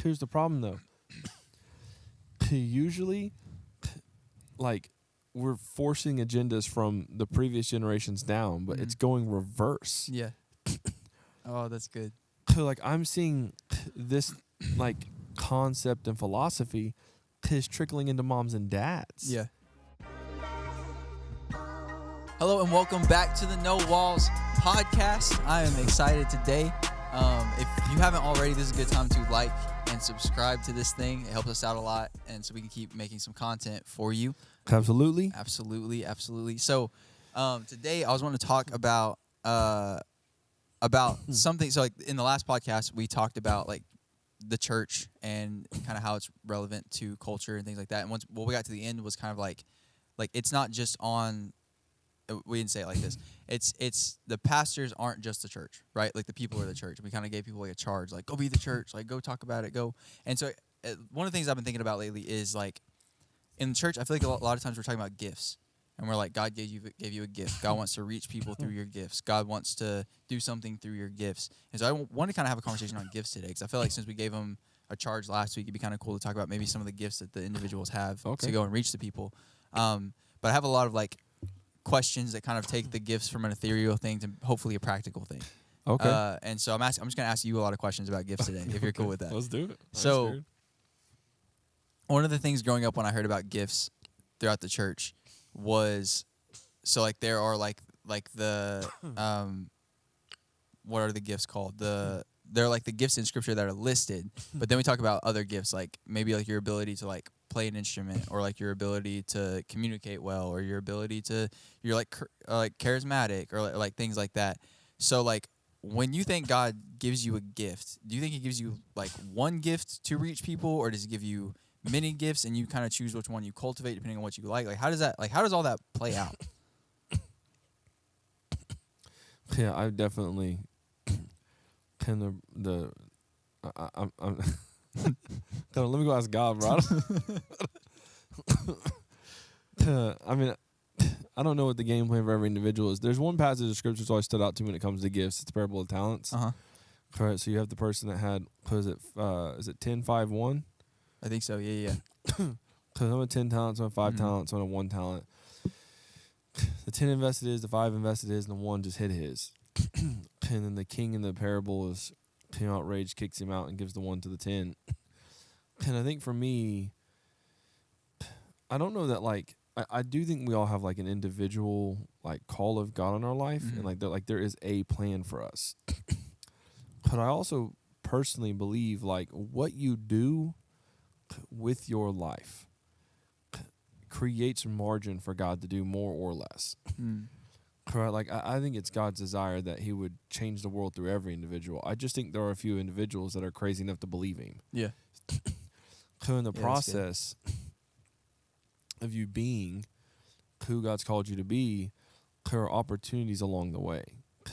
Here's the problem, though. Usually, like, we're forcing agendas from the previous generations down, but it's going reverse. Yeah. Oh, that's good. So, like, I'm seeing this, like, concept and philosophy is trickling into moms and dads. Yeah. Hello and welcome back to the No Walls podcast. I am excited today. If you haven't already, this is a good time to like and subscribe to this thing. It helps us out a lot, and so we can keep making some content for you. Absolutely. Absolutely. So today I was wanting to talk about something. So like in the last podcast, we talked about like the church and kind of how it's relevant to culture and things like that. And once what we got to the end was kind of like it's not just on. We didn't say it like this. It's the pastors aren't just the church, right? Like the people are the church. We kind of gave people like a charge, like go be the church, like go talk about it, go. And so one of the things I've been thinking about lately is like in the church, I feel like a lot of times we're talking about gifts, and we're like God gave you a gift. God wants to reach people through your gifts. God wants to do something through your gifts. And so I want to kind of have a conversation on gifts today, because I feel like since we gave them a charge last week, it'd be kind of cool to talk about maybe some of the gifts that the individuals have to go and reach the people. But I have a lot of like questions that kind of take the gifts from an ethereal thing to hopefully a practical thing. Okay. And so I'm just going to ask you a lot of questions about gifts today, if you're cool with that. Let's do it. So one of the things growing up when I heard about gifts throughout the church was, so like there are like the, what are the gifts called? They're like the gifts in scripture that are listed, but then we talk about other gifts, like maybe like your ability to like play an instrument, or like your ability to communicate well, or your ability to, you're like charismatic, or like things like that. So like when you think God gives you a gift, do you think he gives you like one gift to reach people, or does he give you many gifts and you kind of choose which one you cultivate depending on what you like? Like how does all that play out? Yeah, I definitely kind of I'm let me go ask God, bro. I mean, I don't know what the game plan for every individual is. There's one passage of scripture that's always stood out to me when it comes to gifts. It's the parable of talents. Uh-huh. All right, so you have the person that had, is it 10, 5, 1? I think so. Yeah. Because I'm at 10 talents, I'm at 5 talents, I'm at 1 talent. The 10 invested his, the 5 invested his, and the 1 just hit his. And then the king in the parable is outraged, kicks him out, and gives the 1 to the 10. And I think for me, I don't know that like I do think we all have like an individual like call of God in our life, and like there is a plan for us. But I also personally believe like what you do with your life creates margin for God to do more or less. Right? Like I think it's God's desire that he would change the world through every individual. I just think there are a few individuals that are crazy enough to believe him. Yeah. So in the process of you being who God's called you to be, there are opportunities along the way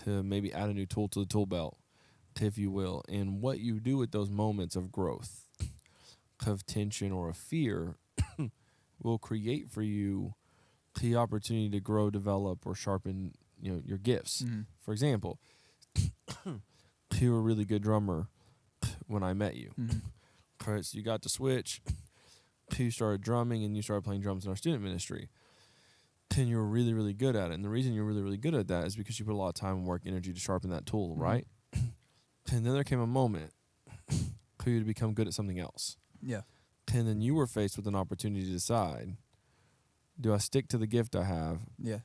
to maybe add a new tool to the tool belt, if you will. And what you do with those moments of growth, of tension or of fear, will create for you the opportunity to grow, develop, or sharpen, your gifts. For example, you were a really good drummer when I met you. Right, so you got to switch. You started drumming, and you started playing drums in our student ministry. And you were really, really good at it. And the reason you're really, really good at that is because you put a lot of time and work, energy to sharpen that tool, right? And then there came a moment for you to become good at something else. Yeah. And then you were faced with an opportunity to decide, do I stick to the gift I have? Yeah.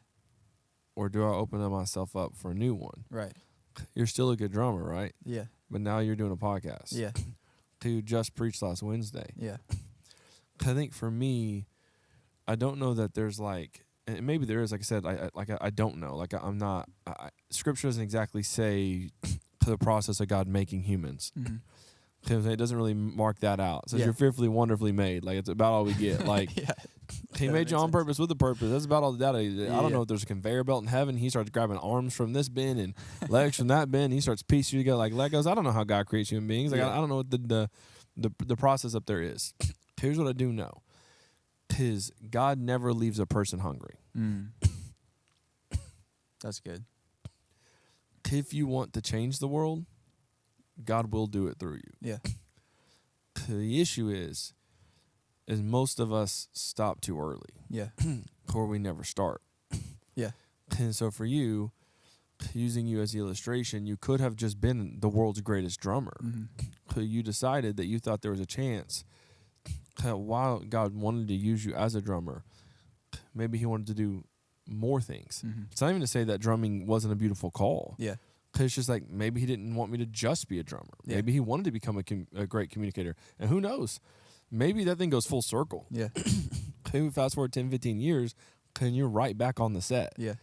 Or do I open myself up for a new one? Right. You're still a good drummer, right? Yeah. But now you're doing a podcast. Yeah. Who just preached last Wednesday. Yeah. I think for me, I don't know that there's like, and maybe there is, like I said, I don't know. Like I'm not, scripture doesn't exactly say the process of God making humans. It doesn't really mark that out. It says you're fearfully, wonderfully made. Like it's about all we get. Like he made you on purpose with a purpose. That's about all the data. I don't know if there's a conveyor belt in heaven. He starts grabbing arms from this bin and legs from that bin. He starts piecing you together like Legos. I don't know how God creates human beings. Like I don't know what the process up there is. Here's what I do know. Is God never leaves a person hungry. That's good. If you want to change the world, God will do it through you. Yeah. The issue is most of us stop too early. Yeah. Or we never start. Yeah. And so for you, using you as the illustration, you could have just been the world's greatest drummer. Mm-hmm. You decided that you thought there was a chance. While God wanted to use you as a drummer, maybe he wanted to do more things. Mm-hmm. It's not even to say that drumming wasn't a beautiful call. Yeah. Because it's just like maybe he didn't want me to just be a drummer. Yeah. Maybe he wanted to become a great communicator. And who knows? Maybe that thing goes full circle. Yeah. Maybe fast forward 10, 15 years, and you're right back on the set. Yeah.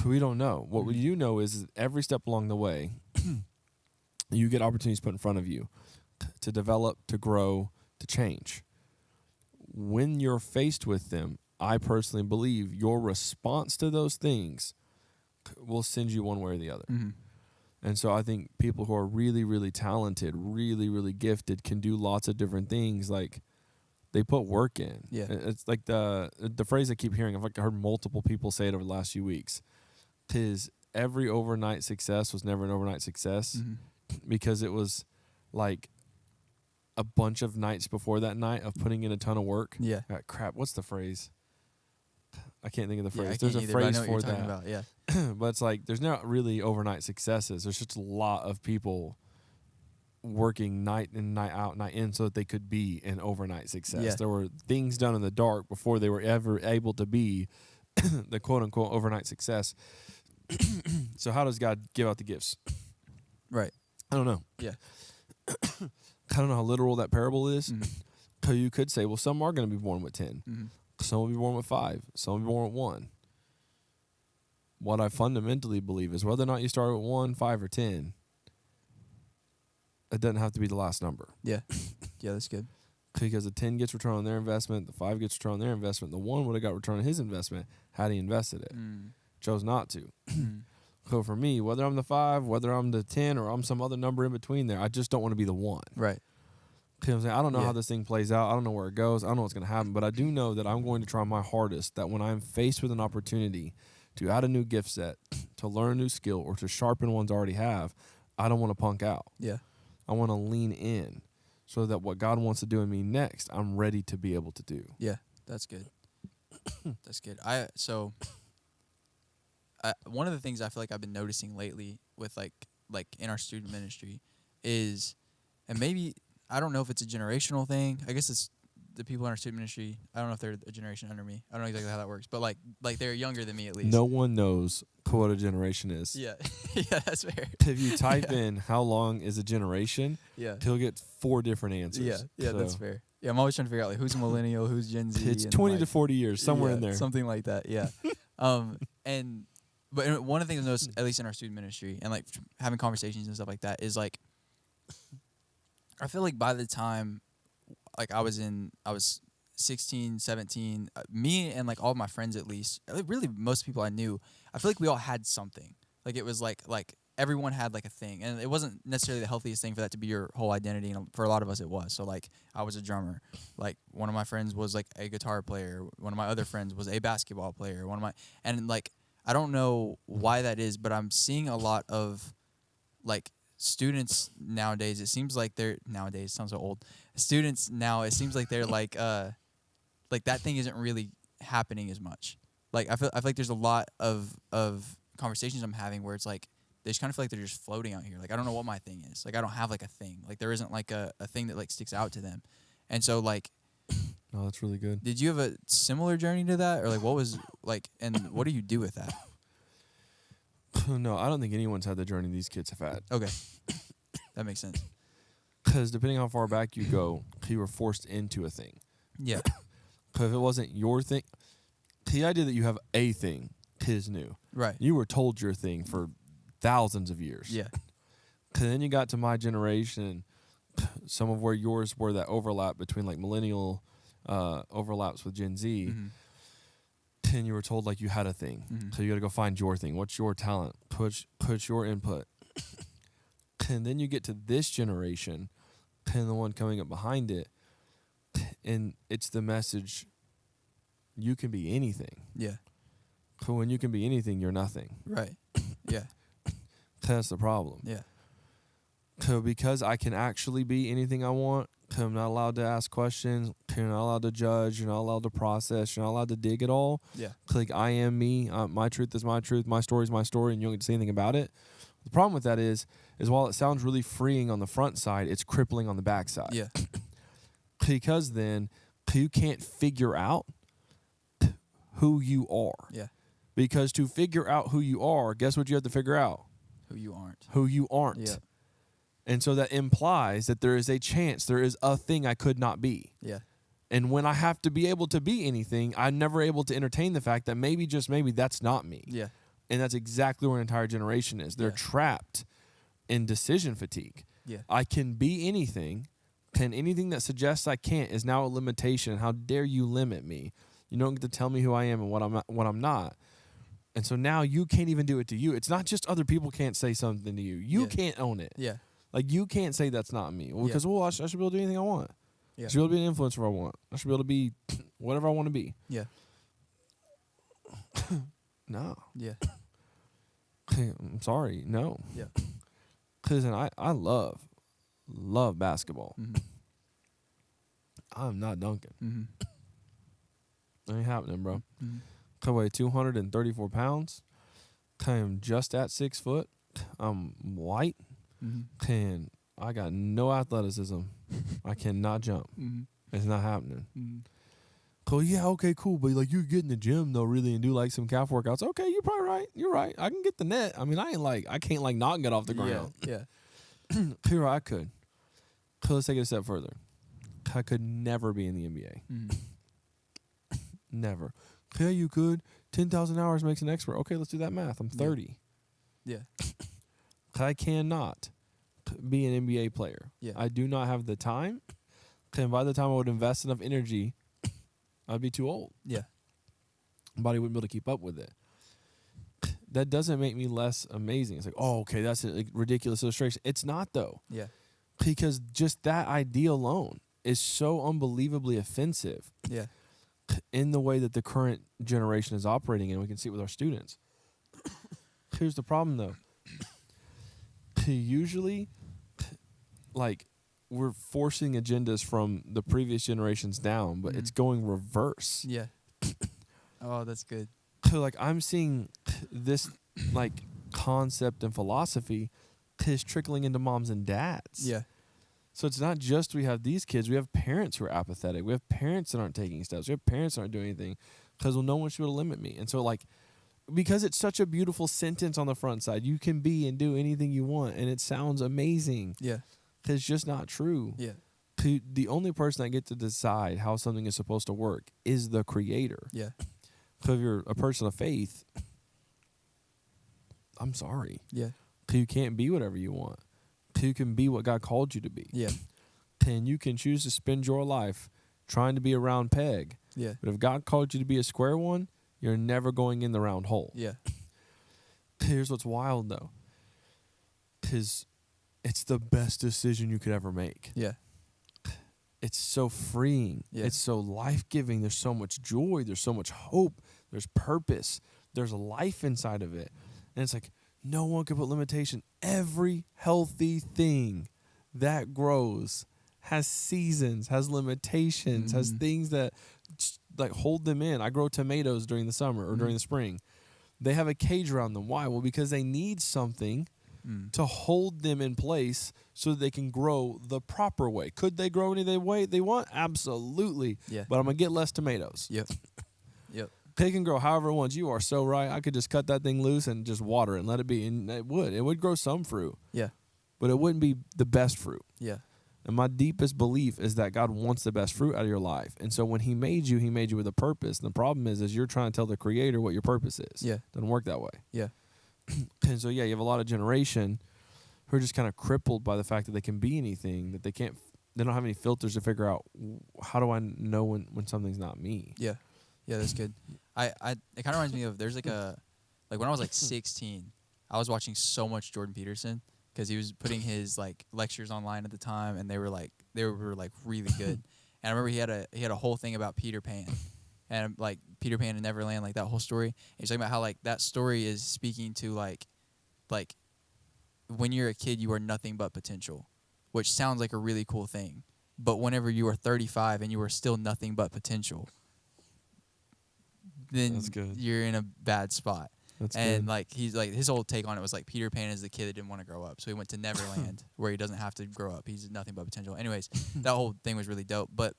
We don't know. What we do know is every step along the way, you get opportunities put in front of you to develop, to grow, to change. When you're faced with them, I personally believe your response to those things will send you one way or the other. Mm-hmm. And so I think people who are really, really talented, really, really gifted can do lots of different things. Like they put work in. Yeah. It's like the phrase I keep hearing. I've heard multiple people say it over the last few weeks. Is every overnight success was never an overnight success because it was like a bunch of nights before that night of putting in a ton of work. Yeah. Crap. What's the phrase? I can't think of the phrase. Yeah, There's a either, phrase but I know for what you're that. talking about. Yeah. But it's like there's not really overnight successes. There's just a lot of people working night in, night out, night in so that they could be an overnight success. Yeah. There were things done in the dark before they were ever able to be the quote-unquote overnight success. So how does God give out the gifts? Right. I don't know. Yeah. I don't know how literal that parable is. Mm-hmm. So you could say, well, some are going to be born with 10. Mm-hmm. Some will be born with 5. Some will be born with 1. What I fundamentally believe is whether or not you start with 1, 5, or 10, it doesn't have to be the last number. Yeah. Yeah, that's good. Because the 10 gets return on their investment, the 5 gets return on their investment, the 1 would have got return on his investment had he invested it. Chose not to. So for me, whether I'm the 5, whether I'm the 10, or I'm some other number in between there, I just don't want to be the 1. Right. You know what I'm saying? I don't know how this thing plays out. I don't know where it goes. I don't know what's going to happen. But I do know that I'm going to try my hardest that when I'm faced with an opportunity to add a new gift set, to learn a new skill, or to sharpen ones I already have, I don't want to punk out. Yeah. I want to lean in so that what God wants to do in me next, I'm ready to be able to do. Yeah, that's good. That's good. One of the things I feel like I've been noticing lately with like in our student ministry is, and maybe I don't know if it's a generational thing. I guess it's the people in our student ministry. I don't know if they're a generation under me. I don't know exactly how that works, but like they're younger than me at least. No one knows what a generation is. Yeah, yeah, that's fair. If you type in how long is a generation, he'll get 4 different answers. Yeah, that's fair. Yeah, I'm always trying to figure out like who's a millennial, who's Gen Z. It's 20 to 40 years, somewhere in there. Something like that. Yeah. But one of the things I noticed, at least in our student ministry, and like having conversations and stuff like that, is like I feel like by the time like I was 16, 17, me and like all of my friends at least, really most people I knew, I feel like we all had something. Like it was like everyone had like a thing, and it wasn't necessarily the healthiest thing for that to be your whole identity, and for a lot of us it was. So like I was a drummer, like one of my friends was like a guitar player, one of my other friends was a basketball player, and like I don't know why that is, but I'm seeing a lot of like students nowadays. It seems like they're nowadays sounds so old. Students now, it seems like they're like that thing isn't really happening as much. Like I feel like there's a lot of conversations I'm having where it's like they just kind of feel like they're just floating out here. Like I don't know what my thing is. Like I don't have like a thing. Like there isn't like a thing that like sticks out to them. And so like Oh, that's really good. did you have a similar journey to that, or like what was like, and what do you do with that? No, I don't think anyone's had the journey these kids have had. Okay. That makes sense. Because depending how far back you go, you were forced into a thing. Yeah. Because if it wasn't your thing, the idea that you have a thing is new. Right. You were told your thing for thousands of years. Yeah. And then you got to my generation, some of where yours were that overlap between like millennial overlaps with Gen Z. Mm-hmm. And you were told like you had a thing. Mm-hmm. So you got to go find your thing. What's your talent? Put your input. And then you get to this generation and the one coming up behind it. And it's the message, you can be anything. Yeah. But when you can be anything, you're nothing. Right. Yeah. That's the problem. Yeah. because I can actually be anything I want. I'm not allowed to ask questions. You're not allowed to judge. You're not allowed to process. You're not allowed to dig at all. Yeah. Like, I am me. My truth is my truth. My story is my story, and you don't get to say anything about it. The problem with that is while it sounds really freeing on the front side, it's crippling on the back side. Yeah. Because then you can't figure out who you are. Yeah. Because to figure out who you are, guess what you have to figure out? Who you aren't. Who you aren't. Yeah. And so that implies that there is a chance, there is a thing I could not be. Yeah. And when I have to be able to be anything, I'm never able to entertain the fact that maybe, just maybe, that's not me. Yeah. And that's exactly where an entire generation is. They're trapped in decision fatigue. Yeah. I can be anything, and anything that suggests I can't is now a limitation. How dare you limit me? You don't get to tell me who I am and what I'm not. And so now you can't even do it to you. It's not just other people can't say something to you. You can't own it. Yeah. Like, you can't say that's not me. Well, because, I should be able to do anything I want. Yeah. I should be able to be an influencer if I want. I should be able to be whatever I want to be. Yeah. No. Yeah. I'm sorry. No. Yeah. Because I love basketball. Mm-hmm. I'm not dunking. Mm-hmm. Ain't happening, bro. Mm-hmm. I weigh 234 pounds. I am just at 6 foot. I'm white. Mm-hmm. And I got no athleticism. I cannot jump. Mm-hmm. It's not happening. Mm-hmm. Cool, yeah, okay, cool. But like, you get in the gym though, really, and do like some calf workouts. Okay, you're probably right. You're right. I can get the net. I mean, I can't like not get off the ground. Yeah. Here I could. So let's take it a step further. I could never be in the NBA. Mm-hmm. Never. Yeah, you could. 10,000 hours makes an expert. Okay, let's do that math. I'm 30. Yeah. I cannot be an NBA player. Yeah. I do not have the time. And by the time I would invest enough energy, I'd be too old. Yeah. Body wouldn't be able to keep up with it. That doesn't make me less amazing. It's like, oh, okay, that's a ridiculous illustration. It's not, though. Yeah. Because just that idea alone is so unbelievably offensive. Yeah. In the way that the current generation is operating in. We can see it with our students. Here's the problem, though. Usually, like, we're forcing agendas from the previous generations down, but it's going reverse. Yeah. Oh, that's good. So, like, I'm seeing this, like, concept and philosophy is trickling into moms and dads. Yeah. So it's not just we have these kids. We have parents who are apathetic. We have parents that aren't taking steps. We have parents that aren't doing anything because, well, no one should be able to limit me. And so, like, because it's such a beautiful sentence on the front side, you can be and do anything you want, and it sounds amazing. Yeah. It's just not true. Yeah. The only person that gets to decide how something is supposed to work is the creator. Yeah. So if you're a person of faith, I'm sorry. Yeah. You can't be whatever you want. You can be what God called you to be. Yeah. And you can choose to spend your life trying to be a round peg. Yeah. But if God called you to be a square one, you're never going in the round hole. Yeah. Here's what's wild, though. Because it's the best decision you could ever make. Yeah. It's so freeing. Yeah. It's so life-giving. There's so much joy. There's so much hope. There's purpose. There's life inside of it. And it's like, no one can put limitation. Every healthy thing that grows has seasons, has limitations, has things that like hold them in. I grow tomatoes during the summer or during the spring. They have a cage around them. Why? Well, because they need something to hold them in place so that they can grow the proper way. Could they grow any way they want? Absolutely. Yeah. But I'm going to get less tomatoes. Yep. Yep. They can grow however it wants. You are so right. I could just cut that thing loose and just water it and let it be. And it would grow some fruit. Yeah. But it wouldn't be the best fruit. Yeah. And my deepest belief is that God wants the best fruit out of your life. And so when he made you with a purpose. And the problem is you're trying to tell the creator what your purpose is. Yeah. Doesn't work that way. Yeah. And so, yeah, you have a lot of generation who are just kind of crippled by the fact that they can be anything, that they don't have any filters to figure out, how do I know when something's not me? Yeah. Yeah, that's good. It kind of reminds me of, there's like when I was like 16, I was watching so much Jordan Peterson because he was putting his like lectures online at the time, and they were really good. And I remember he had a whole thing about Peter Pan, and like Peter Pan and Neverland, like that whole story. And he's talking about how like that story is speaking to like when you're a kid, you are nothing but potential, which sounds like a really cool thing. But whenever you are 35 and you are still nothing but potential, then you're in a bad spot. That's and good. like he's like his whole take on it was like Peter Pan is the kid that didn't want to grow up, so he went to Neverland where he doesn't have to grow up. He's nothing but potential. Anyways, that whole thing was really dope. But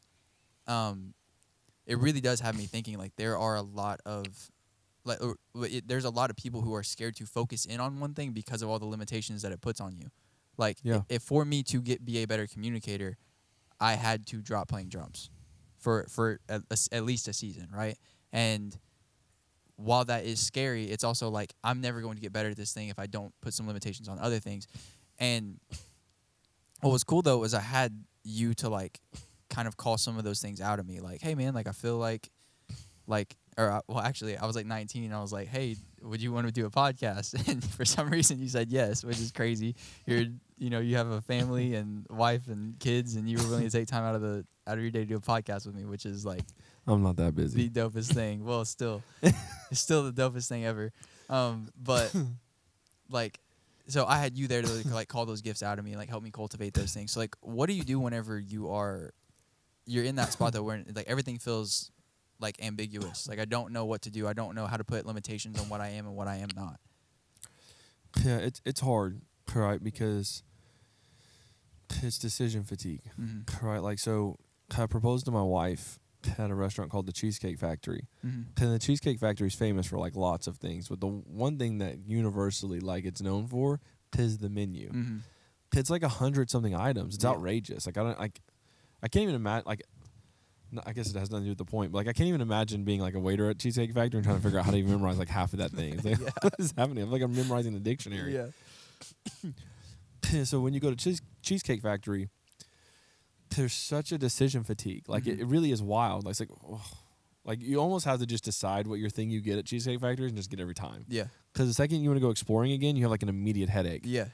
it really does have me thinking like there are a lot of there's a lot of people who are scared to focus in on one thing because of all the limitations that it puts on you. Like if for me to be a better communicator, I had to drop playing drums for at least a season, right? And while that is scary, it's also like I'm never going to get better at this thing if I don't put some limitations on other things. And what was cool though was I had you to like kind of call some of those things out of me, like, hey man, like I feel like well actually I was like 19 and I was like, hey, would you want to do a podcast? And for some reason you said yes, which is crazy. You have a family and wife and kids, and you were willing to take time out of your day to do a podcast with me, which is like I'm not that busy. The dopest thing. Well, still, it's still the dopest thing ever. But like, so I had you there to like call those gifts out of me and like help me cultivate those things. So like, what do you do whenever you're in that spot though where like everything feels like ambiguous? Like I don't know what to do. I don't know how to put limitations on what I am and what I am not. Yeah, it's hard, right? Because it's decision fatigue, right? Like, so I proposed to my wife at a restaurant called the Cheesecake Factory. And the Cheesecake Factory is famous for like lots of things, but the one thing that universally like it's known for is the menu. It's like 100-something items. It's outrageous. Like I can't even imagine. Like, I guess it has nothing to do with the point, but like I can't even imagine being like a waiter at Cheesecake Factory and trying to figure out how to even memorize like half of that thing. It's like, what is happening? I'm like I'm memorizing the dictionary. So when you go to Cheesecake Factory, there's such a decision fatigue. Like it really is wild. Like, it's like, like you almost have to just decide what your thing you get at Cheesecake Factory and just get every time. Yeah. Because the second you want to go exploring again, you have like an immediate headache. Yeah.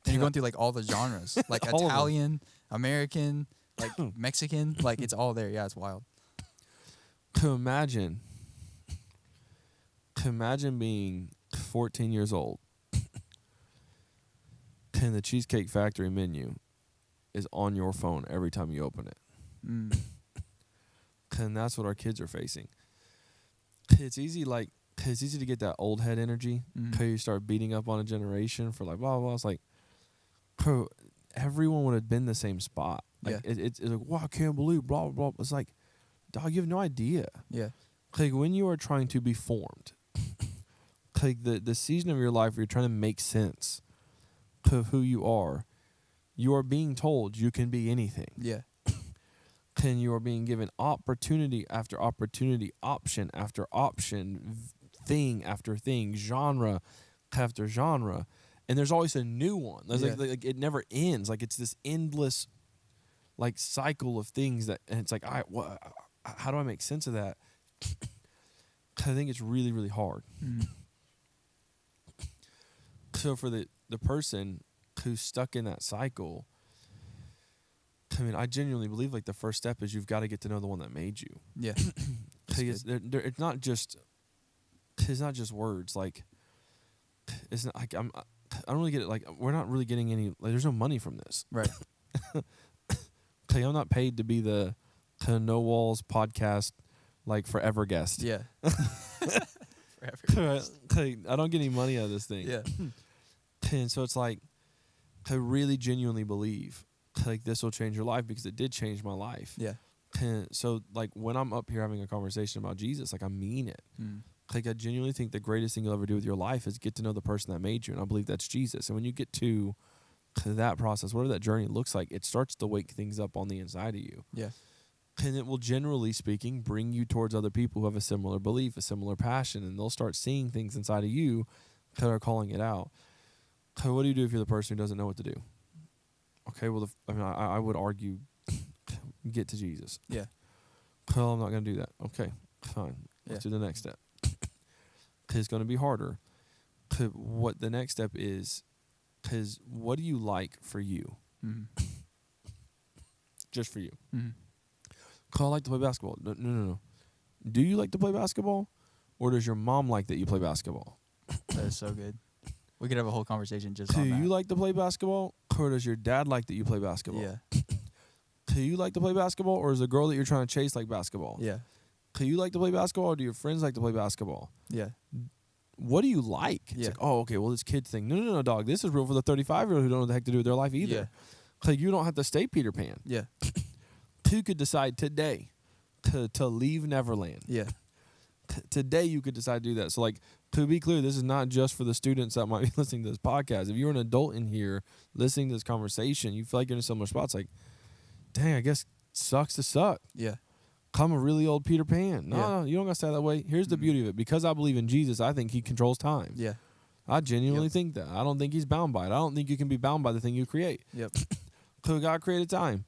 And you're going through like all the genres, like Italian, American, like Mexican, like it's all there. Yeah, it's wild. Imagine being 14 years old and the Cheesecake Factory menu is on your phone every time you open it. And that's what our kids are facing. It's easy to get that old head energy. You start beating up on a generation for like blah blah. It's like, bro, everyone would have been the same spot. Like it's like, wow, I can't believe blah blah blah. It's like, dog, you have no idea. Yeah. Like when you are trying to be formed, like the season of your life where you're trying to make sense of who you are being told you can be anything. Yeah. And you are being given opportunity after opportunity, option after option, thing after thing, genre after genre. And there's always a new one. There's like it never ends. Like it's this endless like cycle of things that, and it's like, how do I make sense of that? I think it's really, really hard. So for the person who's stuck in that cycle, I mean, I genuinely believe like the first step is you've got to get to know the one that made you. Yeah. It's not just words. Like it's not like I don't really get it. Like we're not really getting any. Like there's no money from this. Right. I'm not paid to be the No Walls podcast like forever guest. Yeah. Forever. I don't get any money out of this thing. Yeah. And so it's like I really genuinely believe like this will change your life because it did change my life. Yeah. And so like when I'm up here having a conversation about Jesus, like I mean it. Like I genuinely think the greatest thing you'll ever do with your life is get to know the person that made you, and I believe that's Jesus. And when you get to that process, whatever that journey looks like, it starts to wake things up on the inside of you. Yeah. And it will, generally speaking, bring you towards other people who have a similar belief, a similar passion, and they'll start seeing things inside of you that are calling it out. So what do you do if you're the person who doesn't know what to do? Okay, well, I would argue get to Jesus. Yeah. Well, I'm not going to do that. Okay, fine. Let's do the next step. It's going to be harder. What the next step is what do you like for you? Just for you. I like to play basketball. No. Do you like to play basketball? Or does your mom like that you play basketball? That is so good. We could have a whole conversation just Do on that. you like to play basketball, or does your dad like that you play basketball? Yeah. Do you like to play basketball, or is the girl that you're trying to chase like basketball? Yeah. Do you like to play basketball, or do your friends like to play basketball? Yeah. What do you like? It's Yeah. like, oh, okay, well, this kid thing. No, dog. This is real for the 35-year-old who don't know what the heck to do with their life either. Yeah. Like, you don't have to stay Peter Pan. Yeah. You could decide today to leave Neverland. Yeah. Today you could decide to do that. So, like, to be clear, this is not just for the students that might be listening to this podcast. If you're an adult in here listening to this conversation, you feel like you're in a similar spot. It's like, dang, I guess sucks to suck. Yeah. I'm a really old Peter Pan. No, Yeah. no, you don't got to say that way. Here's the beauty of it. Because I believe in Jesus, I think he controls time. Yeah. I genuinely Yep. think that. I don't think he's bound by it. I don't think you can be bound by the thing you create. Yep. So God created time.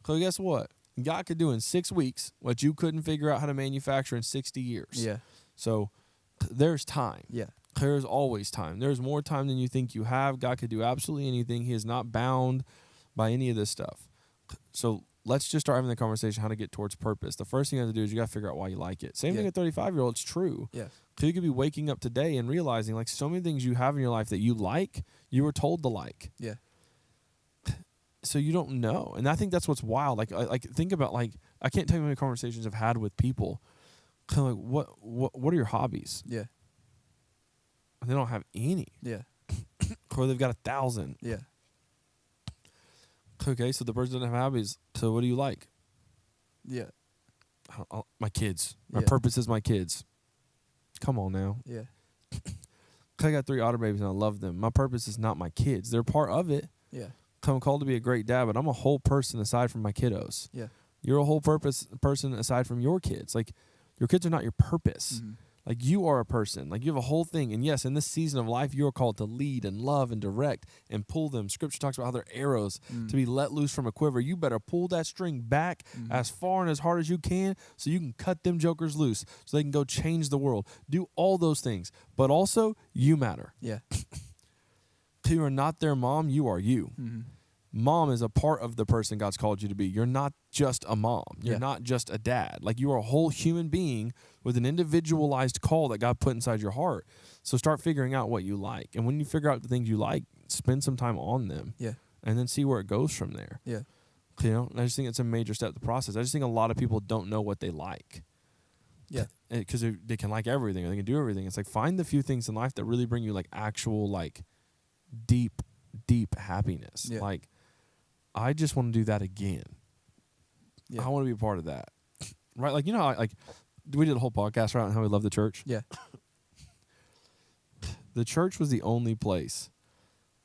So guess what? God could do in 6 weeks what you couldn't figure out how to manufacture in 60 years. Yeah. So there's time. Yeah. There's always time. There's more time than you think you have. God could do absolutely anything. He is not bound by any of this stuff. So let's just start having the conversation how to get towards purpose. The first thing you have to do is you got to figure out why you like it. Same thing Yeah. at 35-year-old. It's true. Yeah. So you could be waking up today and realizing like so many things you have in your life that you like, you were told to like. Yeah. So you don't know. And I think that's what's wild. Like think about like I can't tell you how many conversations I've had with people. Kind of like what are your hobbies? Yeah. They don't have any. Yeah. Or they've got 1,000. Yeah. Okay, so the person doesn't have hobbies. So what do you like? Yeah. My kids. My Yeah. purpose is my kids. Come on now. Yeah. I got 3 otter babies and I love them. My purpose is not my kids. They're part of it. Yeah. I'm called to be a great dad, but I'm a whole person aside from my kiddos. Yeah. You're a whole person aside from your kids. Like, your kids are not your purpose. Mhm. Like, you are a person. Like, you have a whole thing. And yes, in this season of life, you are called to lead and love and direct and pull them. Scripture talks about how they're arrows to be let loose from a quiver. You better pull that string back as far and as hard as you can so you can cut them jokers loose so they can go change the world. Do all those things. But also, you matter. Yeah. You are not their mom. You are you. Mhm. Mom is a part of the person God's called you to be. You're not just a mom. You're Yeah. not just a dad. Like, you are a whole human being with an individualized call that God put inside your heart. So start figuring out what you like. And when you figure out the things you like, spend some time on them. Yeah. And then see where it goes from there. Yeah. You know, and I just think it's a major step to the process. I just think a lot of people don't know what they like. Yeah. Because they can like everything or they can do everything. It's like, find the few things in life that really bring you like actual, like, deep happiness. Yeah. Like, I just want to do that again. Yeah. I want to be a part of that. Right? Like, you know how, like, we did a whole podcast right on how we love the church. Yeah. The church was the only place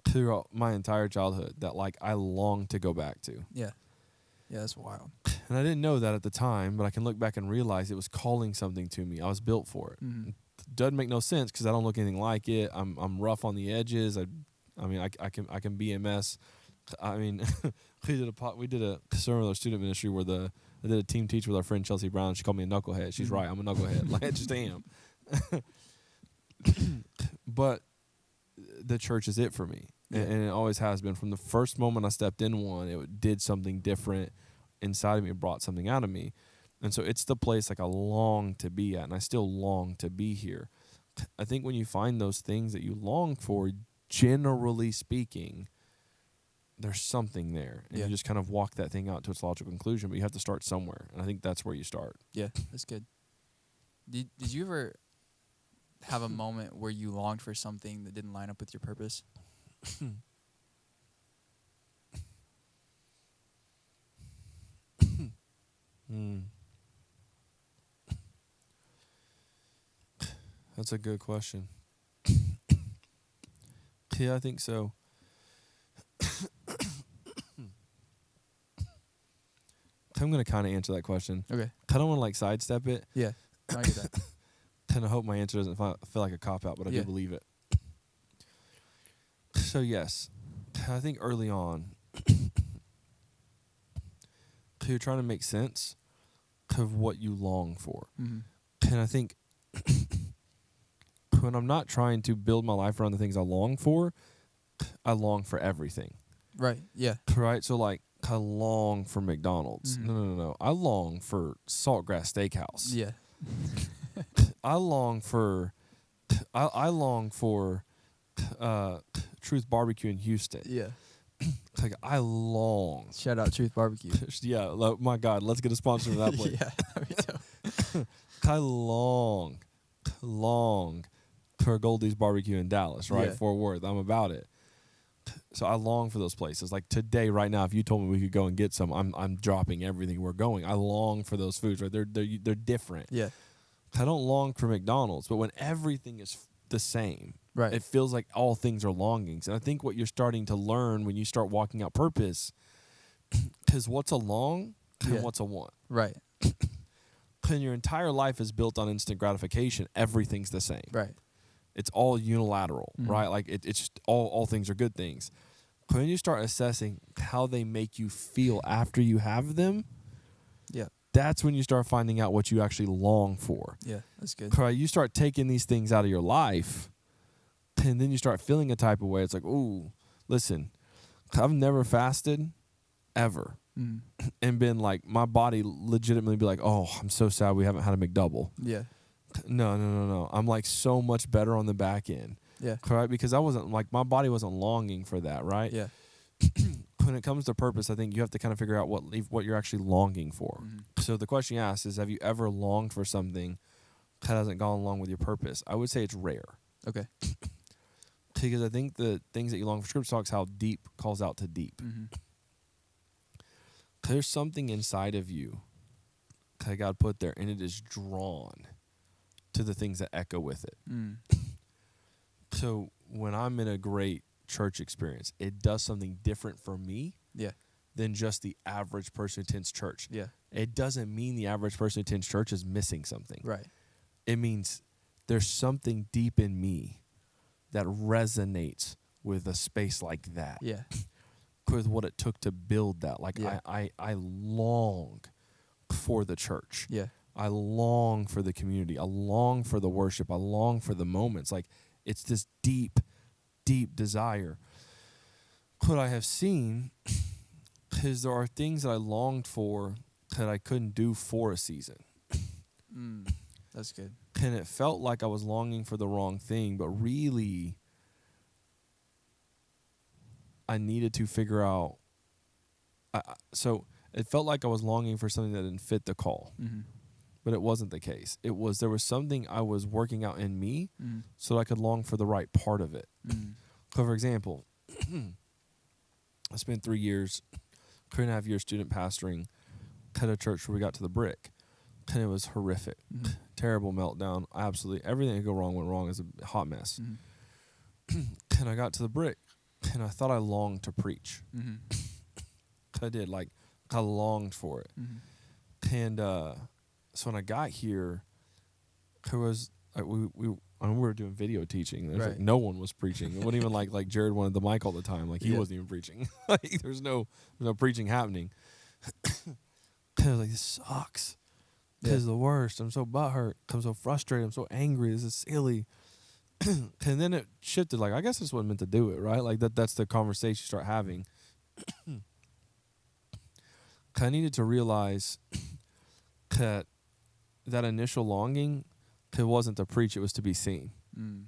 throughout my entire childhood that, like, I longed to go back to. Yeah. Yeah, that's wild. And I didn't know that at the time, but I can look back and realize it was calling something to me. I was built for it. Mhm. It doesn't make no sense because I don't look anything like it. I'm rough on the edges. I can be a mess. I mean, we did a sermon with our student ministry where I did a team teach with our friend Chelsea Brown. She called me a knucklehead. She's right. I'm a knucklehead. Like, I just am. But the church is it for me. Yeah. And it always has been. From the first moment I stepped in one, it did something different inside of me. It brought something out of me. And so it's the place like I long to be at, and I still long to be here. I think when you find those things that you long for, generally speaking, there's something there. And Yeah. you just kind of walk that thing out to its logical conclusion, but you have to start somewhere. And I think that's where you start. Yeah, that's good. Did you ever have a moment where you longed for something that didn't line up with your purpose? That's a good question. Yeah, I think so. I'm going to kind of answer that question. Okay. I don't want to like sidestep it. Yeah. No, I get that. And I hope my answer doesn't feel like a cop-out, but I Yeah. do believe it. So, yes, I think early on, you're trying to make sense of what you long for. Mm-hmm. And I think when I'm not trying to build my life around the things I long for everything. Right. Yeah. Right? So, like, I long for McDonald's. Mhm. No. I long for Saltgrass Steakhouse. Yeah. I long for Truth Barbecue in Houston. Yeah. Like I long. Shout out Truth Barbecue. Yeah, my God, let's get a sponsor for that place. Yeah. Me too. I long for Goldie's Barbecue in Dallas, right? Yeah. Fort Worth. I'm about it. So I long for those places. Like today, right now, if you told me we could go and get some, I'm dropping everything. We're going. I long for those foods, right? They're different. Yeah. I don't long for McDonald's, but when everything is the same, Right. it feels like all things are longings. And I think what you're starting to learn when you start walking out purpose is what's a long and what's a want. Right. When your entire life is built on instant gratification, everything's the same. Right. It's all unilateral, Mhm. right? Like it's just all things are good things. When you start assessing how they make you feel after you have them, Yeah. that's when you start finding out what you actually long for. Yeah. That's good. Right? You start taking these things out of your life, and then you start feeling a type of way. It's like, ooh, listen, I've never fasted ever. Mm. And been like, my body legitimately be like, oh, I'm so sad we haven't had a McDouble. Yeah. No. I'm like so much better on the back end. Yeah. Right? Because I wasn't like, my body wasn't longing for that, right? Yeah. When it comes to purpose, I think you have to kind of figure out what you're actually longing for. Mhm. So the question you asked is, have you ever longed for something that hasn't gone along with your purpose? I would say it's rare. Okay. Because I think the things that you long for, Scripture talks how deep calls out to deep. Mm-hmm. There's something inside of you that God put there, and it is drawn to the things that echo with it. Mm. So when I'm in a great church experience, it does something different for me Yeah. than just the average person who attends church. Yeah. It doesn't mean the average person who attends church is missing something. Right. It means there's something deep in me that resonates with a space like that. Yeah. With what it took to build that. Like Yeah. I long for the church. Yeah. I long for the community. I long for the worship. I long for the moments. Like it's this deep, deep desire. What I have seen is there are things that I longed for that I couldn't do for a season. Mm. That's good. And it felt like I was longing for the wrong thing, but really I needed to figure out. So it felt like I was longing for something that didn't fit the call, Mm-hmm. but it wasn't the case. There was something I was working out in me Mm-hmm. so that I could long for the right part of it. Mm-hmm. So for example, I spent 3 years, 3.5 years student pastoring at a church where we got to TheBrick, and it was horrific. Mm-hmm. Terrible meltdown. Absolutely everything that could go wrong went wrong. It was a hot mess. Mm-hmm. And I got to TheBrick, and I thought I longed to preach. Mm-hmm. I did. Like, I longed for it. Mm-hmm. And so when I got here, there was like we were doing video teaching. There's Right. like no one was preaching. It wasn't even like Jared wanted the mic all the time. Like he Yeah. wasn't even preaching. Like there's no preaching happening. I was like, this sucks. This Yeah. is the worst. I'm so butthurt. I'm so frustrated. I'm so angry. This is silly. And then it shifted. Like I guess this wasn't meant to do it, right? Like that's the conversation you start having. I needed to realize that initial longing, it wasn't to preach, it was to be seen. Mm.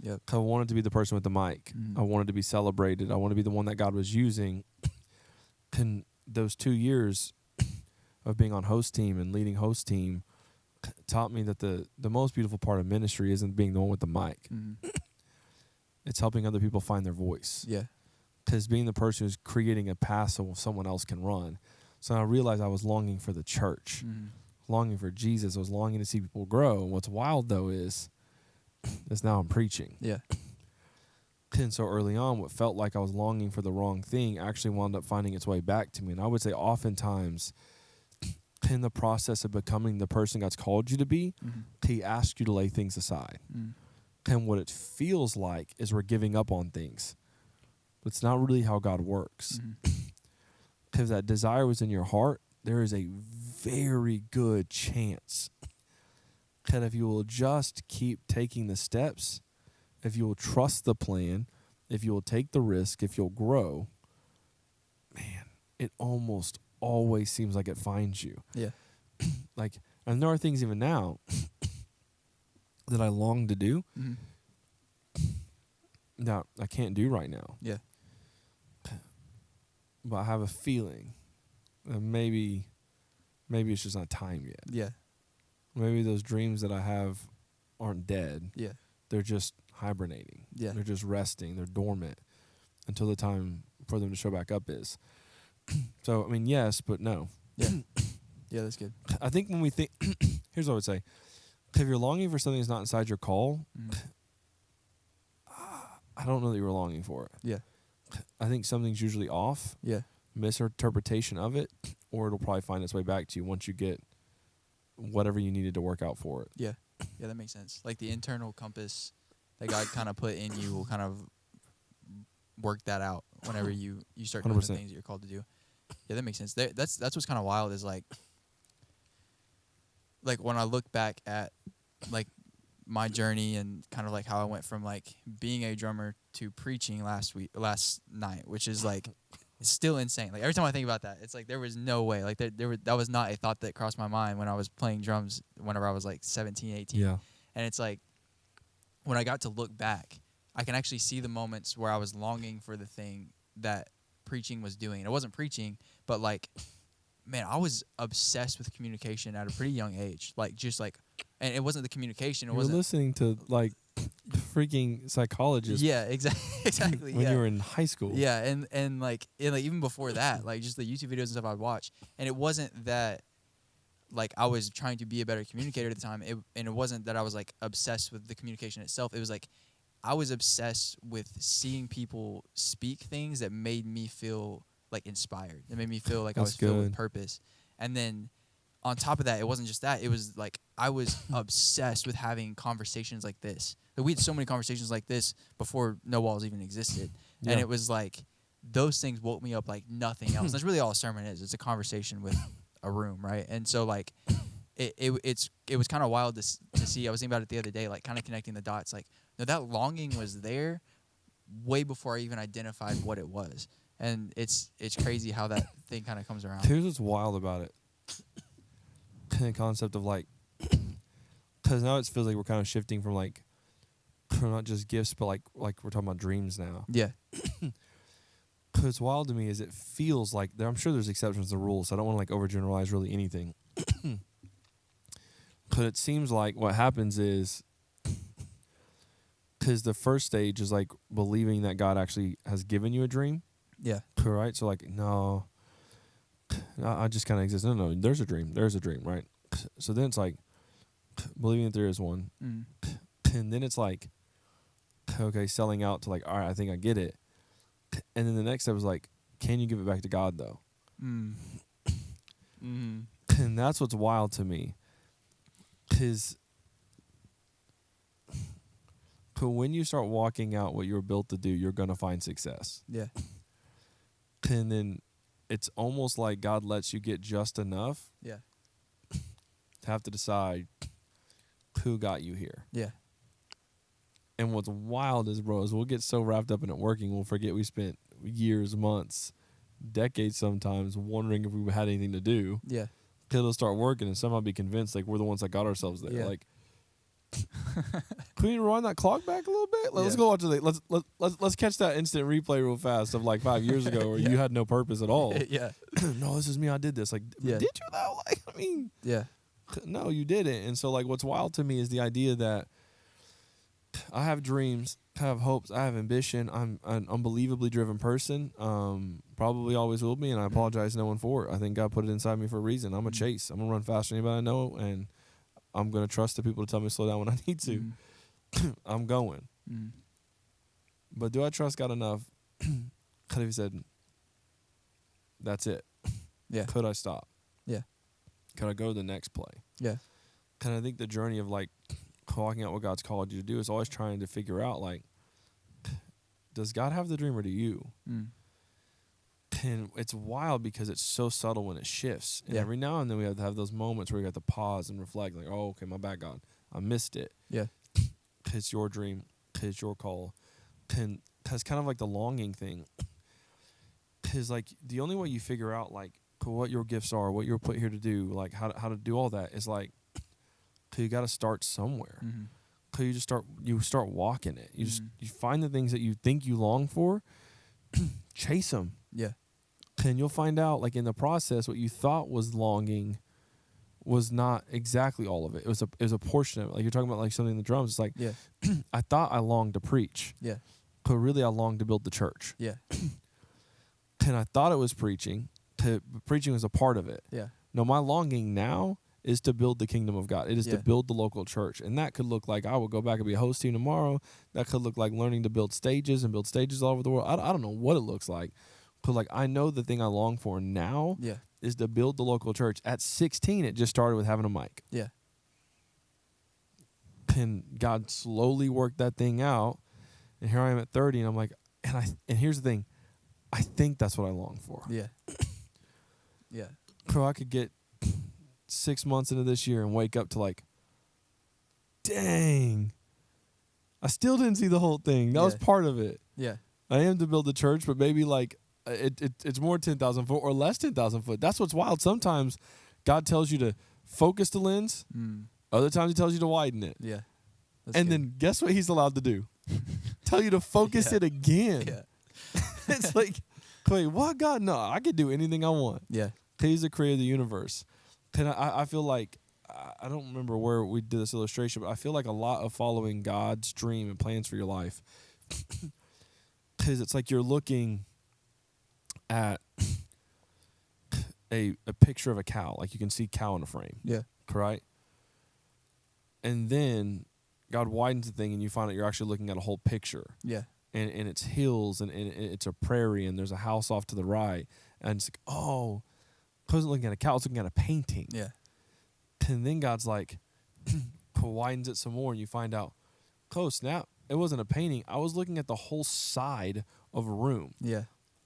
Yep. I wanted to be the person with the mic. Mm. I wanted to be celebrated. I wanted to be the one that God was using. And those 2 years of being on host team and leading host team taught me that the most beautiful part of ministry isn't being the one with the mic. Mm. It's helping other people find their voice. Yeah. Because being the person who's creating a path so someone else can run. So I realized I was longing for the church, Mm. longing for Jesus. I was longing to see people grow. And what's wild, though, is now I'm preaching. Yeah. And so early on, what felt like I was longing for the wrong thing actually wound up finding its way back to me. And I would say oftentimes in the process of becoming the person God's called you to be, Mm. he asks you to lay things aside. Mm. And what it feels like is we're giving up on things. But it's not really how God works. Mm. Because that desire was in your heart, there is a very good chance that if you will just keep taking the steps, if you will trust the plan, if you will take the risk, if you'll grow, man, it almost always seems like it finds you. Yeah. Like, and there are things even now that I long to do. Mm. that I can't do right now. Yeah. But I have a feeling that maybe it's just not time yet. Yeah. Maybe those dreams that I have aren't dead. Yeah. They're just hibernating. Yeah. They're just resting. They're dormant until the time for them to show back up is. So, I mean, yes, but no. Yeah. Yeah, that's good. I think when we think, here's what I would say. If you're longing for something that's not inside your call, I don't know that you were longing for it. Yeah. I think something's usually off. Yeah. Misinterpretation of it, or it'll probably find its way back to you once you get whatever you needed to work out for it. Yeah. Yeah, that makes sense. Like the internal compass that God kind of put in you will kind of work that out whenever you start doing the 100%. things that you're called to do. Yeah, that makes sense. That's what's kind of wild is like when I look back at like my journey and kind of like how I went from like being a drummer to preaching last night, which is like it's still insane. Like every time I think about that, it's like there was no way. Like that was not a thought that crossed my mind when I was playing drums whenever I was like 17, 18. Yeah. And it's like when I got to look back, I can actually see the moments where I was longing for the thing that preaching was doing. And it wasn't preaching, but like, man, I was obsessed with communication at a pretty young age. Like just like, and it wasn't the communication. It You were wasn't listening to like freaking psychologists. Yeah, exactly. When you were in high school. Yeah, and like even before that, like just the YouTube videos and stuff I'd watch, and it wasn't that like I was trying to be a better communicator at the time, and it wasn't that I was like obsessed with the communication itself. It was like I was obsessed with seeing people speak things that made me feel like inspired. That made me feel like I was filled with purpose. And then on top of that, it wasn't just that. It was like I was obsessed with having conversations like this. Like, we had so many conversations like this before No Walls even existed. Yeah. And it was like those things woke me up like nothing else. That's really all a sermon is. It's a conversation with a room, right? And so like it was kind of wild to see. I was thinking about it the other day, like kind of connecting the dots. Like, no, that longing was there way before I even identified what it was. And it's crazy how that thing kind of comes around. Here's what's wild about it. The concept of like, because now it feels like we're kind of shifting from like, not just gifts, but like we're talking about dreams now. Yeah. What's wild to me is it feels like I'm sure there's exceptions to rules. So I don't want to like overgeneralize really anything. But it seems like what happens is, because the first stage is like believing that God actually has given you a dream. Yeah. Right? So like, no, I just kind of exist. No, there's a dream. There's a dream, right? So then it's like believing that there is one. Mm. And then it's like, okay, selling out to like, all right, I think I get it. And then the next step is like, can you give it back to God though? Mm. Mm-hmm. And that's what's wild to me. Because when you start walking out what you're built to do, you're going to find success. Yeah. And then it's almost like God lets you get just enough Yeah. to have to decide who got you here. Yeah. And what's wild is, bro, is we'll get so wrapped up in it working, we'll forget we spent years, months, decades sometimes wondering if we had anything to do. Yeah. Till it'll start working and somehow be convinced like we're the ones that got ourselves there. Yeah. Like, can we rewind that clock back a little bit? Let's Yeah. go watch the let's catch that instant replay real fast of like 5 years ago where you had no purpose at all. Yeah. No, this is me. I did this. Like, Yeah. did you though? Like, I mean, Yeah. no, you didn't. And so like, what's wild to me is the idea that I have dreams, I have hopes, I have ambition. I'm an unbelievably driven person. Probably always will be, and I apologize to no one for it. I think God put it inside me for a reason. I'm a chase. I'm gonna run faster than anybody I know, and I'm gonna trust the people to tell me to slow down when I need to. I'm going. But do I trust God enough? Because if He said, "That's it," Yeah. could I stop? Yeah. Could I go to the next play? Yeah. Kind of think the journey of like walking out what God's called you to do is always trying to figure out like, does God have the dream or do you? And it's wild because it's so subtle when it shifts. And Yeah. every now and then we have to have those moments where we have to pause and reflect like, oh, okay, my bad, God. I missed it. Yeah. It's your dream. It's your call. And that's kind of like the longing thing. Because like the only way you figure out like what your gifts are, what you're put here to do, like how to do all that is like, you got to start somewhere. 'cause you start walking it. You Mm-hmm. you find the things that you think you long for, chase them. Yeah. And you'll find out, like, in the process, what you thought was longing was not exactly all of it. It was a portion of it. Like, you're talking about, like, something in the drums. It's like, Yeah. I thought I longed to preach, Yeah. but really I longed to build the church. Yeah. And I thought it was preaching. Preaching was a part of it. Yeah. No, my longing now is to build the kingdom of God. It is Yeah. to build the local church. And that could look like I will go back and be a host team tomorrow. That could look like learning to build stages all over the world. I don't know what it looks like. But, like, I know the thing I long for now Yeah. is to build the local church. At 16, it just started with having a mic. Yeah. And God slowly worked that thing out. And here I am at 30, and I'm like, and here's the thing. I think that's what I long for. Yeah. Yeah. So I could get 6 months into this year and wake up to, like, dang, I still didn't see the whole thing. That was part of it. Yeah. I am to build the church, but maybe, like, it's more 10,000 foot or less 10,000 foot. That's what's wild. Sometimes God tells you to focus the lens. Other times he tells you to widen it. Yeah. And then guess what he's allowed to do? Tell you to focus it again. Yeah. It's like, wait, what? God? No, I could do anything I want. Yeah. He's the creator of the universe. And I feel like, I don't remember where we did this illustration, but I feel like a lot of following God's dream and plans for your life, because it's like you're looking at a picture of a cow. Like, you can see cow in a frame. Yeah. Right? And then God widens the thing, and you find out you're actually looking at a whole picture. Yeah. And it's hills, and it's a prairie, and there's a house off to the right. And it's like, oh, I wasn't looking at a cow, I was looking at a painting. Yeah. And then God's like, widens it some more, and you find out, oh, snap, it wasn't a painting. I was looking at the whole side of a room. Yeah.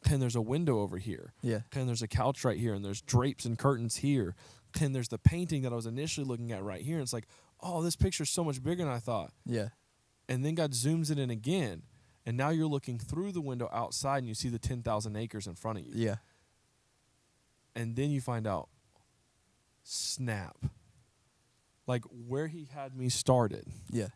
And there's a window over here. Yeah. And there's a couch right here, and there's drapes and curtains here. And there's the painting that I was initially looking at right here. And it's like, oh, this picture's so much bigger than I thought. Yeah. And then God zooms it in again. And now you're looking through the window outside, and you see the 10,000 acres in front of you. Yeah. And then you find out, snap. Like, where he had me started Yeah.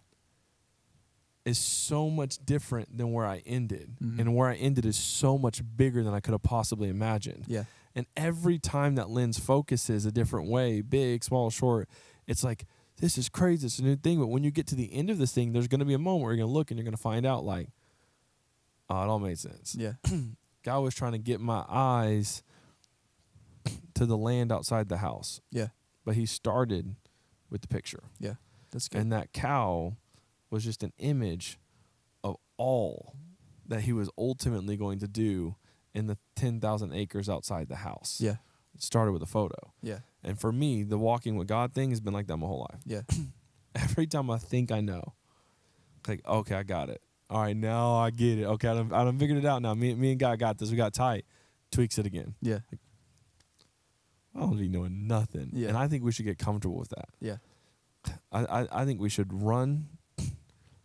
is so much different than where I ended. Mm-hmm. And where I ended is so much bigger than I could have possibly imagined. Yeah. And every time that lens focuses a different way, big, small, short, it's like, this is crazy. It's a new thing. But when you get to the end of this thing, there's going to be a moment where you're going to look and you're going to find out, like, oh, it all made sense. Yeah. God was trying to get my eyes to the land outside the house. Yeah. But he started with the picture. Yeah. That's good. And that cow was just an image of all that he was ultimately going to do in the 10,000 acres outside the house. Yeah. It started with a photo. Yeah. And for me, the walking with God thing has been like that my whole life. Yeah. Every time I think I know, like, okay, I got it. All right, now I get it. Okay, I done figured it out now. Me and God got this. We got tight. Tweaks it again. Yeah. Like, I don't be knowing nothing. Yeah. And I think we should get comfortable with that. Yeah. I think we should run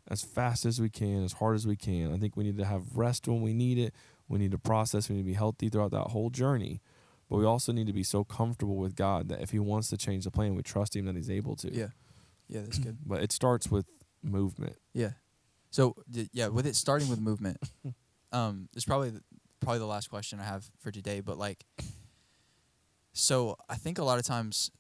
as fast as we can, as hard as we can. I think we need to have rest when we need it. We need to process. We need to be healthy throughout that whole journey. But we also need to be so comfortable with God that if he wants to change the plan, we trust him that he's able to. Yeah. Yeah, that's good. But it starts with movement. Yeah. So, with it starting with movement, it's probably the last question I have for today. But, like, so I think a lot of times,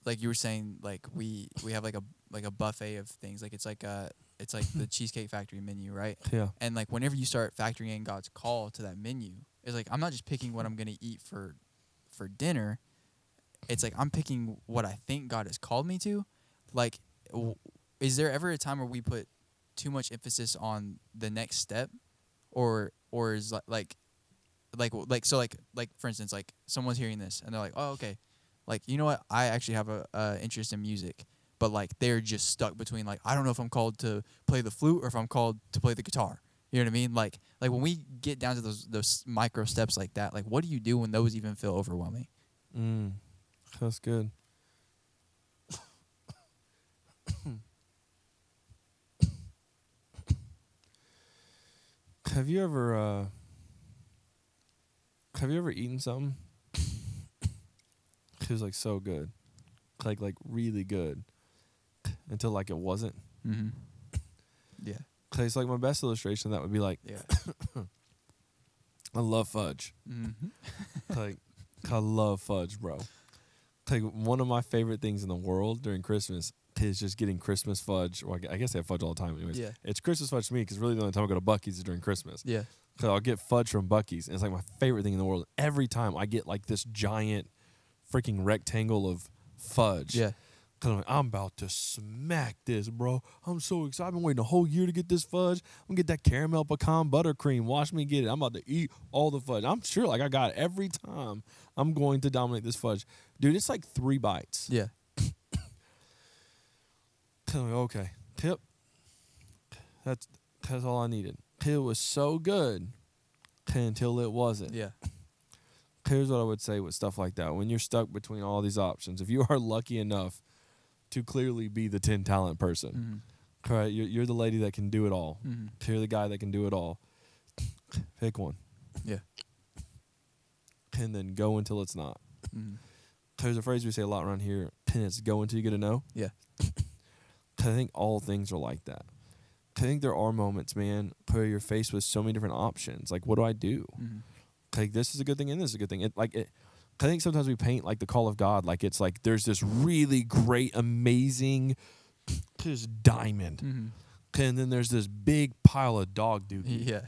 like you were saying, like we have like a buffet of things. Like it's like the Cheesecake Factory menu, right? Yeah. And like whenever you start factoring in God's call to that menu, it's like I'm not just picking what I'm gonna eat for dinner. It's like I'm picking what I think God has called me to. Like, is there ever a time where we put too much emphasis on the next step, or is like for instance, like someone's hearing this and they're like, oh, okay, like, you know what, I actually have a interest in music, but like they're just stuck between, like, I don't know if I'm called to play the flute or if I'm called to play the guitar. You know what I mean? Like when we get down to those micro steps like that, like what do you do when those even feel overwhelming? That's good. Have you ever eaten something? It was like so good, like really good, until like it wasn't. Mm-hmm. Yeah. Cause like my best illustration of that would be like, Yeah. I love fudge. Mm-hmm. Like, I love fudge, bro. Like one of my favorite things in the world during Christmas is just getting Christmas fudge. Well, I guess they have fudge all the time anyways. Yeah. It's Christmas fudge to me because really the only time I go to Buc-ee's is during Christmas. Yeah. Cause I'll get fudge from Buc-ee's, and it's like my favorite thing in the world. Every time I get like this giant freaking rectangle of fudge. Yeah. Cause I'm like, I'm about to smack this, bro. I'm so excited. I've been waiting a whole year to get this fudge. I'm gonna get that caramel pecan buttercream. Watch me get it. I'm about to eat all the fudge. I'm sure like I got it every time. I'm going to dominate this fudge. Dude, it's like 3 bites. Yeah. I'm like, okay. Tip. That's all I needed. It was so good until it wasn't. Yeah. Here's what I would say with stuff like that. When you're stuck between all these options, if you are lucky enough to clearly be the 10 talent person, right? You're the lady that can do it all. You're the guy that can do it all. Pick one. Yeah. And then go until it's not. There's a phrase we say a lot around here, and it's go until you get a no. Yeah. I think all things are like that. I think there are moments, man, where you're faced with so many different options. Like, what do I do? Like, this is a good thing and this is a good thing. I think sometimes we paint like the call of God like it's like there's this really great, amazing, just diamond, and then there's this big pile of dog dookie. Yeah.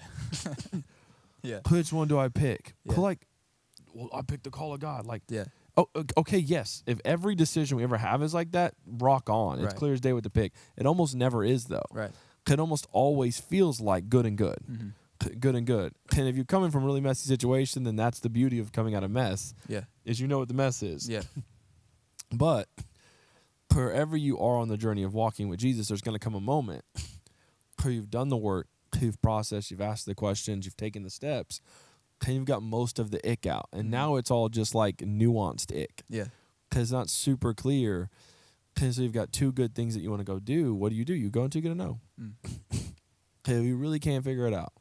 Yeah. Which one do I pick? Yeah. Like, well, I picked the call of God. Like, Yeah. oh, okay, yes. If every decision we ever have is like that, rock on. It's Right. clear as day what to pick. It almost never is though. Right. It almost always feels like good and good. Good and good. And if you're coming from a really messy situation, then that's the beauty of coming out of mess. Yeah. Is you know what the mess is. Yeah. But wherever you are on the journey of walking with Jesus, there's going to come a moment where you've done the work, you've processed, you've asked the questions, you've taken the steps, and you've got most of the ick out. And now it's all just like nuanced ick. Yeah. Because it's not super clear. And so you've got 2 good things that you want to go do. What do? You go until you get a no. If you really can't figure it out,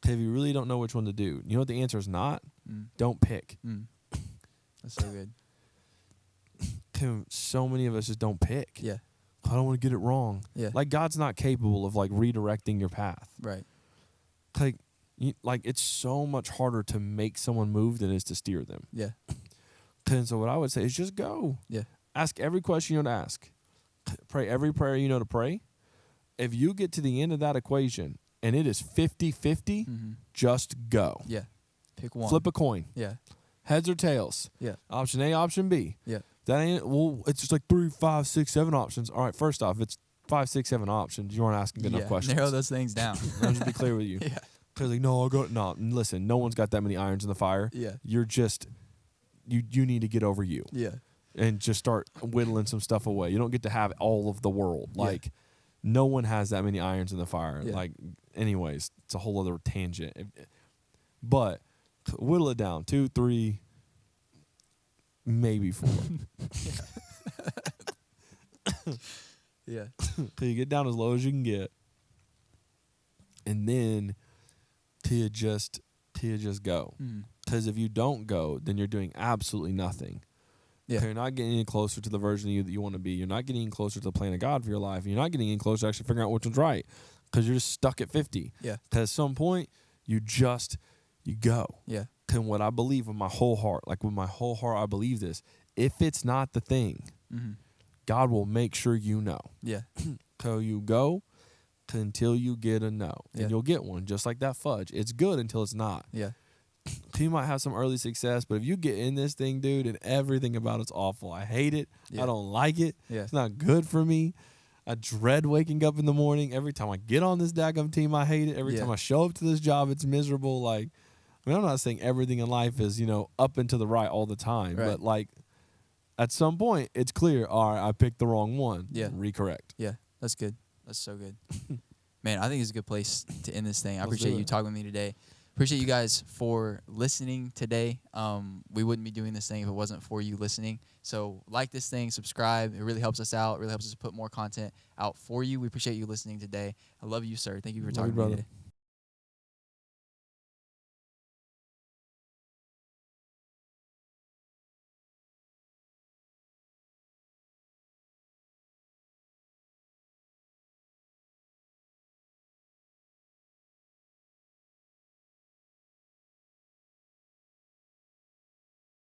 if you really don't know which one to do, you know what the answer is not? Don't pick. That's so good. So many of us just don't pick. Yeah. I don't want to get it wrong. Yeah. Like God's not capable of like redirecting your path. Right. Like it's so much harder to make someone move than it is to steer them. Yeah. And so what I would say is just go. Yeah. Ask every question you know to ask. Pray every prayer you know to pray. If you get to the end of that equation and it is 50-50, just go. Yeah. Pick one. Flip a coin. Yeah. Heads or tails. Yeah. Option A, option B. Yeah. That ain't, well, it's just like 3, 5, 6, 7 options. All right, first off, it's 5, 6, 7 options. You aren't asking good enough questions. Narrow those things down. I'll just be clear with you. Yeah. Because like, no, listen, no one's got that many irons in the fire. Yeah. You're just, you need to get over you. Yeah. And just start whittling some stuff away. You don't get to have all of the world. Yeah. Like, no one has that many irons in the fire. Yeah. Like, anyways, it's a whole other tangent. But whittle it down. 2, 3, maybe 4. Yeah. Till you get down as low as you can get. And then till you just go. Because if you don't go, then you're doing absolutely nothing. Yeah. You're not getting any closer to the version of you that you want to be. You're not getting any closer to the plan of God for your life. You're not getting any closer to actually figuring out which one's right. Because you're just stuck at 50. Yeah. Because at some point, you go. Yeah. And what I believe with my whole heart, I believe this. If it's not the thing, God will make sure you know. Yeah. So you go until you get a no. Yeah. And you'll get one, just like that fudge. It's good until it's not. Yeah. You might have some early success, but if you get in this thing, dude, and everything about it's awful. I hate it. Yeah. I don't like it. Yeah. It's not good for me. I dread waking up in the morning. Every time I get on this daggum team, I hate it. Every time I show up to this job, it's miserable. Like, I mean, I'm not saying everything in life is, up and to the right all the time. Right. But, like, at some point, it's clear, all right, I picked the wrong one. Yeah. Recorrect. Yeah. That's good. That's so good. Man, I think it's a good place to end this thing. I Let's appreciate do you it. talking with me today. Appreciate you guys for listening today. We wouldn't be doing this thing if it wasn't for you listening. So like this thing, subscribe. It really helps us out. It really helps us to put more content out for you. We appreciate you listening today. I love you, sir. Thank you for Love talking you, to me brother. today.